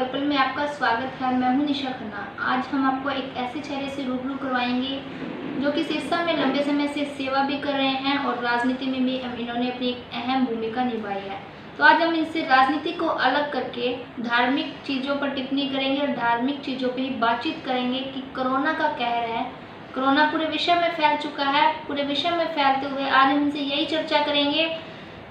पल पल में आपका स्वागत है। मैं हूं निशा खन्ना। आज हम आपको एक ऐसे चेहरे से रूबरू करवाएंगे जो कि सिरसा में लंबे समय से सेवा भी कर रहे हैं और राजनीति में भी इन्होंने अपनी एक अहम भूमिका निभाई है। तो आज हम इनसे राजनीति को अलग करके धार्मिक चीज़ों पर टिप्पणी करेंगे और धार्मिक चीज़ों पर ही बातचीत करेंगे कि कोरोना का कहर है, कोरोना पूरे विश्व में फैल चुका है। पूरे विश्व में फैलते हुए आज हम इनसे यही चर्चा करेंगे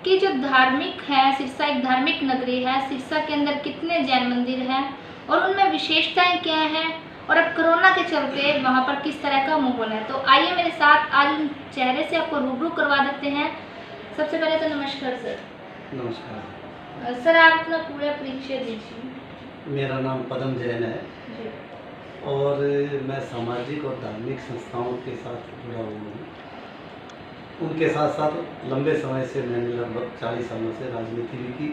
कि जो धार्मिक है, सिरसा एक धार्मिक नगरी है, सिरसा के अंदर कितने जैन मंदिर हैं और उनमें विशेषताएं क्या हैं और अब कोरोना के चलते वहां पर किस तरह का माहौल है। तो आइए मेरे साथ आज उन चेहरे से आपको रूबरू करवा देते हैं। सबसे पहले तो नमस्कार सर। नमस्कार सर, आप अपना पूरा परिचय दीजिए। मेरा नाम पदम जैन है जी। और मैं सामाजिक और धार्मिक संस्थाओं के साथ जुड़ा हुआ हूँ। उनके साथ साथ लंबे समय से मैंने लगभग 40 सालों से राजनीति भी की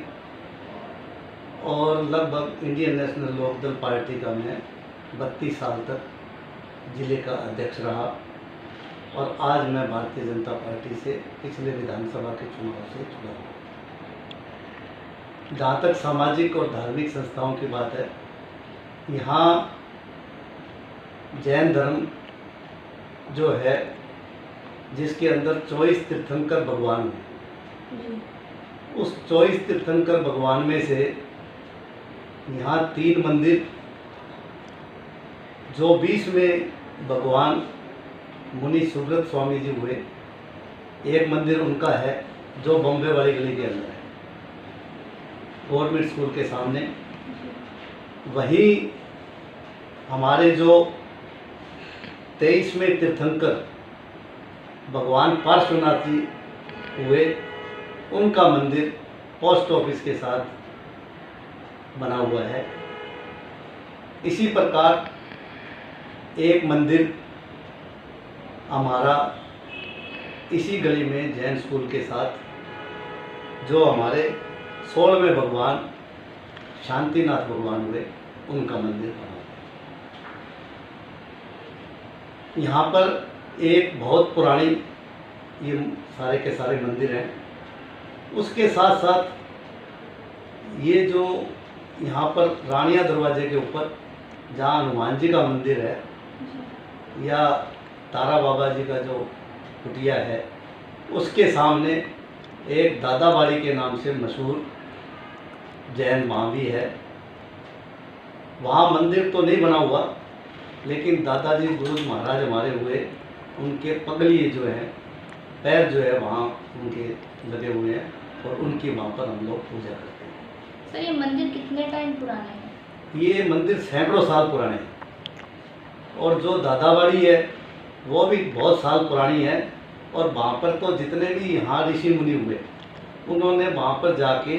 और लगभग इंडियन नेशनल लोकदल पार्टी का मैं 32 साल तक जिले का अध्यक्ष रहा और आज मैं भारतीय जनता पार्टी से पिछले विधानसभा के चुनाव से जुड़ा हूँ। जहाँ तक सामाजिक और धार्मिक संस्थाओं की बात है, यहाँ जैन धर्म जो है जिसके अंदर 24 तीर्थंकर भगवान हैं, उस 24 तीर्थंकर भगवान में से यहाँ 3 मंदिर जो 20 में भगवान मुनि सुब्रत स्वामी जी हुए, एक मंदिर उनका है जो बॉम्बे वाली गली के अंदर है, गवर्नमेंट स्कूल के सामने। वहीं हमारे जो 23वें तीर्थंकर भगवान पार्श्वनाथ जी हुए, उनका मंदिर पोस्ट ऑफिस के साथ बना हुआ है। इसी प्रकार एक मंदिर हमारा इसी गली में जैन स्कूल के साथ जो हमारे 16वें भगवान शांतिनाथ भगवान हुए, उनका मंदिर बना हुआ है। यहाँ पर एक बहुत पुरानी ये सारे के सारे मंदिर हैं। उसके साथ साथ ये जो यहाँ पर रानिया दरवाजे के ऊपर जहाँ हनुमान जी का मंदिर है या तारा बाबा जी का जो कुटिया है, उसके सामने एक दादाबाड़ी के नाम से मशहूर जैन माँ भी है। वहाँ मंदिर तो नहीं बना हुआ, लेकिन दादाजी गुरु महाराज हमारे हुए, उनके पगली जो है, पैर जो है वहाँ उनके लगे हुए हैं और उनकी वहाँ पर हम लोग पूजा करते हैं। सर, ये मंदिर कितने टाइम पुराने हैं? ये मंदिर सैकड़ों साल पुराने हैं और जो दादाबाड़ी है वो भी बहुत साल पुरानी है। और वहाँ पर तो जितने भी यहाँ ऋषि मुनि हुए, उन्होंने वहाँ पर जाके,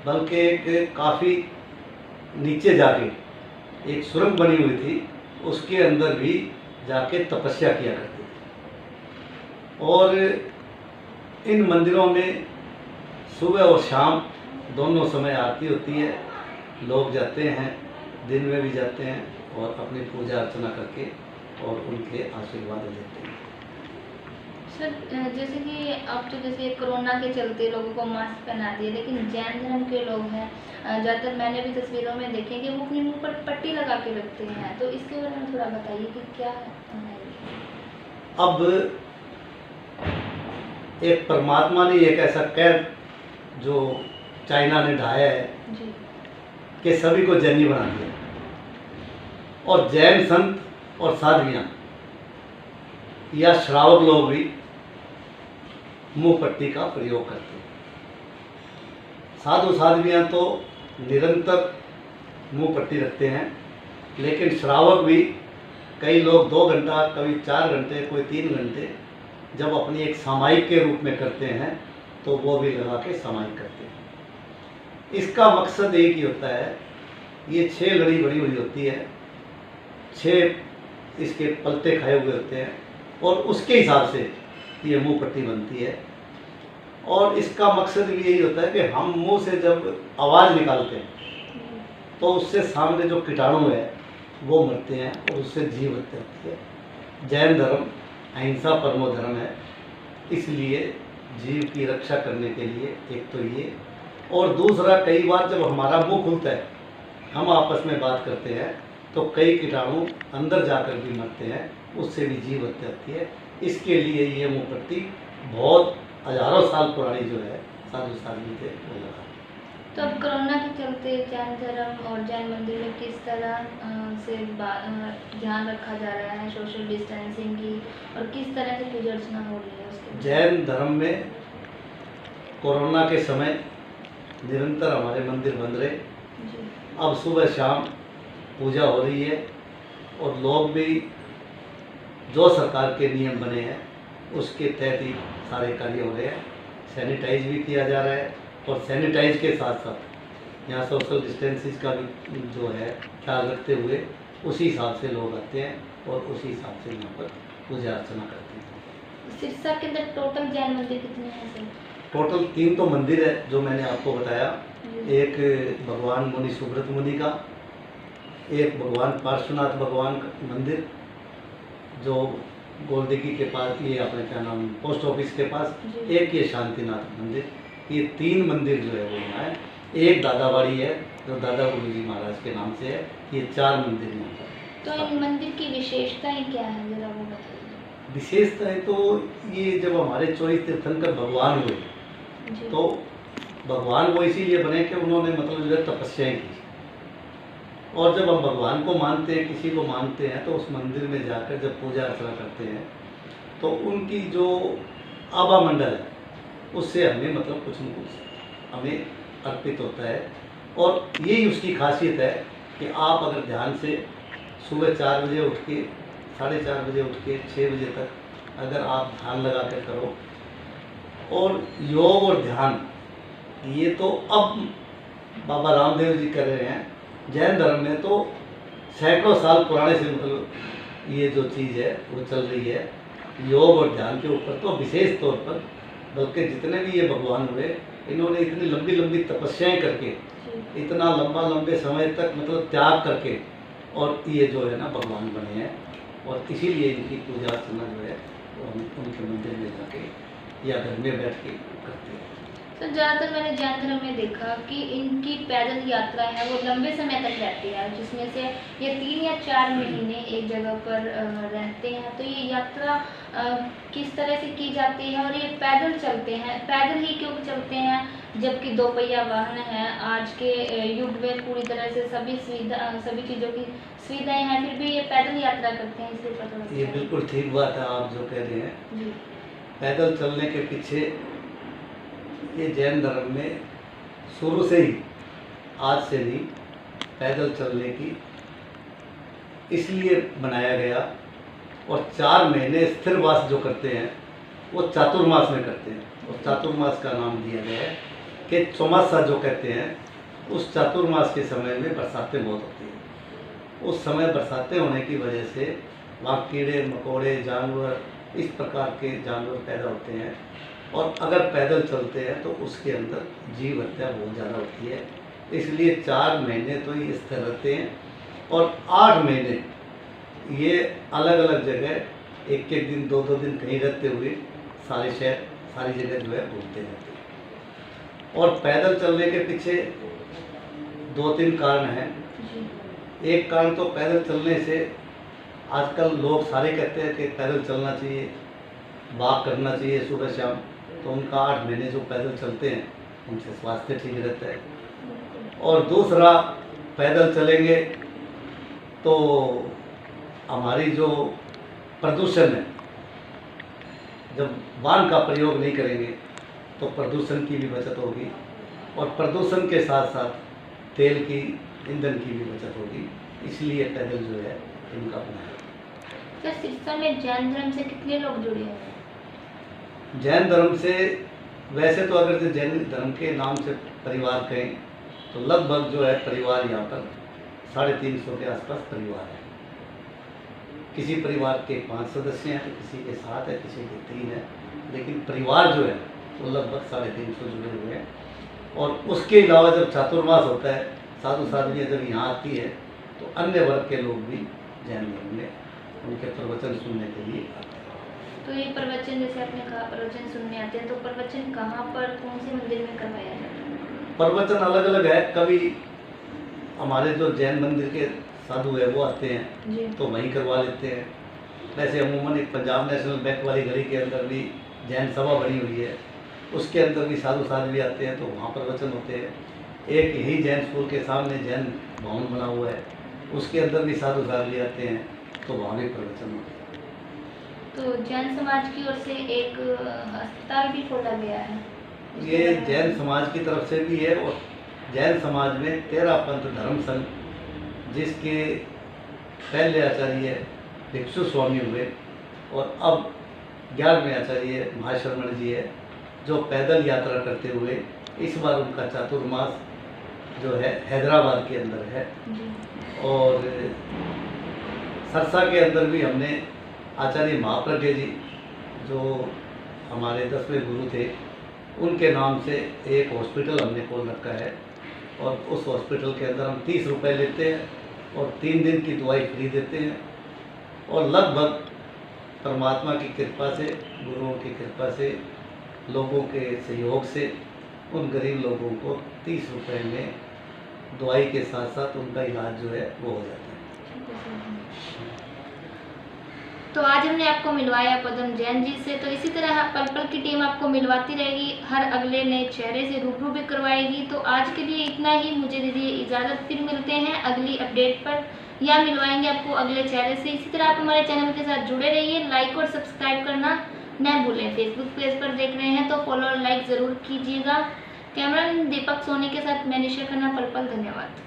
बल्कि एक काफ़ी नीचे जाके एक सुरंग बनी हुई थी, उसके अंदर भी जाके तपस्या किया करते थे। और इन मंदिरों में सुबह और शाम दोनों समय आरती होती है। लोग जाते हैं, दिन में भी जाते हैं और अपनी पूजा अर्चना करके और उनके आशीर्वाद लेते हैं। सर, जैसे कि अब तो जैसे कोरोना के चलते लोगों को मास्क पहना दिए, लेकिन जैन धर्म के लोग हैं, ज़्यादातर मैंने भी तस्वीरों में देखे कि वो अपने मुंह पर पट्टी लगा के रखते हैं। तो इसके बारे में थोड़ा बताइए कि क्या है। अब एक परमात्मा ने एक ऐसा कैद जो चाइना ने ढाया है जी। कि सभी को जैनी बना दिया और जैन संत और साधवियाँ या श्रावक लोग भी मुंह पट्टी का प्रयोग करते हैं। साधु साध्वियाँ तो निरंतर मुंह पट्टी रखते हैं, लेकिन श्रावक भी कई लोग 2 घंटा, कभी 4 घंटे, कोई 3 घंटे जब अपनी एक सामायिक के रूप में करते हैं तो वो भी लगा के सामायिक करते हैं। इसका मकसद एक ही होता है, ये 6 लड़ी बड़ी हुई होती है, 6 इसके पलते खाए हुए होते हैं और उसके हिसाब से ये मुंह पट्टी बनती है। और इसका मकसद भी यही होता है कि हम मुंह से जब आवाज़ निकालते हैं तो उससे सामने जो कीटाणु है वो मरते हैं और उससे जीवित रहती है। जैन धर्म अहिंसा परमो धर्म है, इसलिए जीव की रक्षा करने के लिए एक तो ये, और दूसरा कई बार जब हमारा मुंह खुलता है हम आपस में बात करते हैं तो कई कीटाणु अंदर जाकर भी मरते हैं, उससे भी जीव हत्या होती है। इसके लिए ये मोमबत्ती बहुत हजारों साल पुरानी जो है साधु साधु थे वो लगा। तो अब कोरोना के चलते जैन धर्म और जैन मंदिर में किस तरह से ध्यान रखा जा रहा है सोशल डिस्टेंसिंग की, और किस तरह से पूजा अर्चना हो रही है उसके? जैन धर्म में कोरोना के समय निरंतर हमारे मंदिर बंद रहे। जी। अब सुबह शाम पूजा हो रही है और लोग भी जो सरकार के नियम बने हैं उसके तहत ही सारे कार्य हो रहे हैं। सैनिटाइज भी किया जा रहा है और सैनिटाइज के साथ साथ यहाँ सोशल डिस्टेंसिंग का भी जो है ख्याल रखते हुए उसी हिसाब से लोग आते हैं और उसी हिसाब से यहाँ पर पूजा अर्चना करते हैं। सिरसा के अंदर टोटल जैन मंदिर कितने हैं सर? टोटल 3 तो मंदिर है जो मैंने आपको बताया। जी। एक भगवान मुनि सुब्रत मुनि का, एक भगवान पार्श्वनाथ भगवान का मंदिर जो गोलदिघी के पास, ये अपने क्या नाम पोस्ट ऑफिस के पास, जी। एक ये शांतिनाथ मंदिर। ये 3 मंदिर जो है वो यहाँ है। एक दादाबाड़ी है जो दादा गुरु जी महाराज के नाम से है। ये 4 मंदिर यहाँ पर। तो इन मंदिर की विशेषताएं क्या है जरा वो बताइए। विशेषताएं तो ये जब हमारे 24 तीर्थंकर भगवान हुए जी। तो भगवान वो इसीलिए बने कि उन्होंने मतलब जो है तपस्याएं की। और जब हम भगवान को मानते हैं, किसी को मानते हैं, तो उस मंदिर में जाकर जब पूजा अर्चना करते हैं तो उनकी जो आभा मंडल है उससे हमें मतलब कुछ न कुछ हमें अर्पित होता है। और यही उसकी खासियत है कि आप अगर ध्यान से सुबह 4 बजे उठ के, 4:30 बजे उठ के 6 बजे तक अगर आप ध्यान लगा कर करो, और योग और ध्यान ये तो अब बाबा रामदेव जी कर रहे हैं। जैन धर्म में तो सैकड़ों साल पुराने से मतलब ये जो चीज़ है वो चल रही है। योग और ध्यान के ऊपर तो विशेष तौर पर, बल्कि जितने भी ये भगवान हुए इन्होंने इतनी लंबी लंबी तपस्याएं करके, इतना लंबे समय तक मतलब त्याग करके और ये जो है ना भगवान बने हैं। और इसीलिए इनकी पूजा अर्चना जो है वो हम उनके मंदिर में जाके या घर में बैठ के करते हैं। तो ज़्यादातर मैंने जैन धर्म में देखा कि इनकी पैदल यात्रा है वो लंबे समय तक रहती है, जिसमें से ये 3 या 4 महीने एक जगह पर रहते हैं। तो ये यात्रा किस तरह से की जाती है, और ये पैदल चलते हैं, पैदल ही क्यों चलते हैं जबकि 2 पहिया वाहन है? आज के युग में पूरी तरह से सभी चीज़ों की सुविधाएं हैं, फिर भी ये पैदल यात्रा करते हैं, इसके ऊपर थोड़ा सा। ये बिल्कुल ठीक बात है आप जो कह रहे हैं। जी। पैदल चलने के पीछे ये जैन धर्म में शुरू से ही, आज से नहीं, पैदल चलने की इसलिए बनाया गया। और 4 महीने स्थिरवास जो करते हैं वो चातुर्मास में करते हैं। और चातुर्मास का नाम दिया गया है कि चौमासा जो कहते हैं, उस चातुर्मास के समय में बरसातें बहुत होती हैं। उस समय बरसातें होने की वजह से वहाँ कीड़े मकोड़े जानवर, इस प्रकार के जानवर पैदा होते हैं। और अगर पैदल चलते हैं तो उसके अंदर जीव हत्या बहुत ज़्यादा होती है। इसलिए 4 महीने तो ये स्थिर रहते हैं और 8 महीने ये अलग अलग जगह एक दिन 2 दिन कहीं रहते हुए सारे शहर, सारी जगह जो है घूमते रहते हैं। और पैदल चलने के पीछे 2-3 कारण हैं। एक कारण तो पैदल चलने से आजकल लोग सारे कहते हैं कि पैदल चलना चाहिए, वॉक करना चाहिए सुबह शाम। तो उनका 8 महीने जो पैदल चलते हैं उनसे स्वास्थ्य ठीक रहता है। और दूसरा, पैदल चलेंगे तो हमारी जो प्रदूषण है, जब वाहन का प्रयोग नहीं करेंगे तो प्रदूषण की भी बचत होगी। और प्रदूषण के साथ साथ तेल की, ईंधन की भी बचत होगी। इसलिए पैदल जो है इनका बनाया। सर, सिरसा में जैन धर्म से कितने लोग जुड़े हुए हैं? जैन धर्म से वैसे तो अगर से जैन धर्म के नाम से परिवार कहें तो लगभग जो है परिवार यहाँ पर 350 के आसपास परिवार है। किसी परिवार के 5 सदस्य हैं, तो किसी के 7 है, किसी के 3 है, लेकिन परिवार जो है वो लगभग 350 जुड़े हुए हैं। और उसके अलावा जब चातुर्मास होता है, साधु साधुएं जब यहाँ आती है तो अन्य वर्ग के लोग भी जैन धर्म में उनके प्रवचन सुनने के लिए आते हैं। तो ये प्रवचन, जैसे आपने कहा प्रवचन सुनने आते हैं, तो प्रवचन कहाँ पर, कौन से मंदिर में करवाया जाता है? प्रवचन अलग अलग है। कभी हमारे जो जैन मंदिर के साधु है वो आते हैं जी। तो वहीं करवा लेते हैं। वैसे अमूमन एक पंजाब नेशनल बैंक वाली गली के अंदर भी जैन सभा बनी हुई है, उसके अंदर भी साधु साध भी आते हैं तो वहाँ पर वचन होते हैं। एक यही जैन स्कूल के सामने जैन भवन बना हुआ है, उसके अंदर भी साधु साध भी आते हैं तो वहाँ भी प्रवचन होते हैं। तो जैन समाज की ओर से एक अस्पताल भी खोला गया है। ये जैन समाज की तरफ से भी है और जैन समाज में 13 पंथ धर्म संघ, जिसके पहले आचार्य भिक्षु स्वामी हुए और अब 11वें आचार्य महाशरमण जी है, जो पैदल यात्रा करते हुए इस बार उनका चातुर्मास जो है हैदराबाद के अंदर है। जी। और सरसा के अंदर भी हमने आचार्य महाप्रज्ञ जी जो हमारे 10वें गुरु थे, उनके नाम से एक हॉस्पिटल हमने खोल रखा है और उस हॉस्पिटल के अंदर हम 30 रुपये लेते हैं और 3 दिन की दवाई फ्री देते हैं। और लगभग परमात्मा की कृपा से, गुरुओं की कृपा से, लोगों के सहयोग से उन गरीब लोगों को 30 रुपये में दवाई के साथ साथ उनका इलाज जो है वो हो जाता है। तो आज हमने आपको मिलवाया पदम जैन जी से, तो इसी तरह पल पल की टीम आपको मिलवाती रहेगी, हर अगले नए चेहरे से रूबरू भी करवाएगी। तो आज के लिए इतना ही, मुझे दीजिए इजाज़त, फिर मिलते हैं अगली अपडेट पर या मिलवाएंगे आपको अगले चेहरे से। इसी तरह आप हमारे चैनल के साथ जुड़े रहिए, लाइक और सब्सक्राइब करना न भूलें। फेसबुक पेज पर देख रहे हैं तो फॉलो और लाइक ज़रूर कीजिएगा। कैमरामैन दीपक सोनी के साथ मैं निशा खन्ना, पल पल, धन्यवाद।